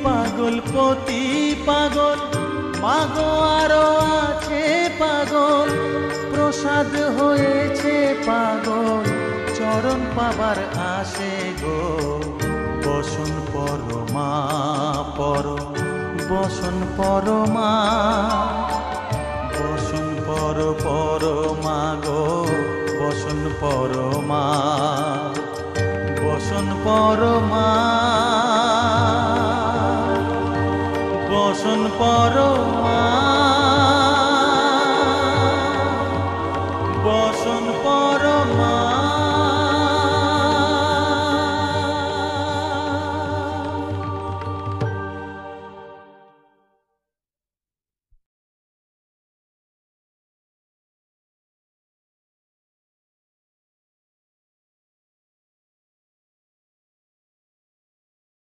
পাগলপতি পাগল, মাগো আরো আছে পাগল, প্রসাদ হয়েছে পাগল, চরণ পাবার আসে গো। বসন পরমা পর, বসন পরমা, বসন পর পরমা গো, বসন পরমা, বসন পরমা, বসন পর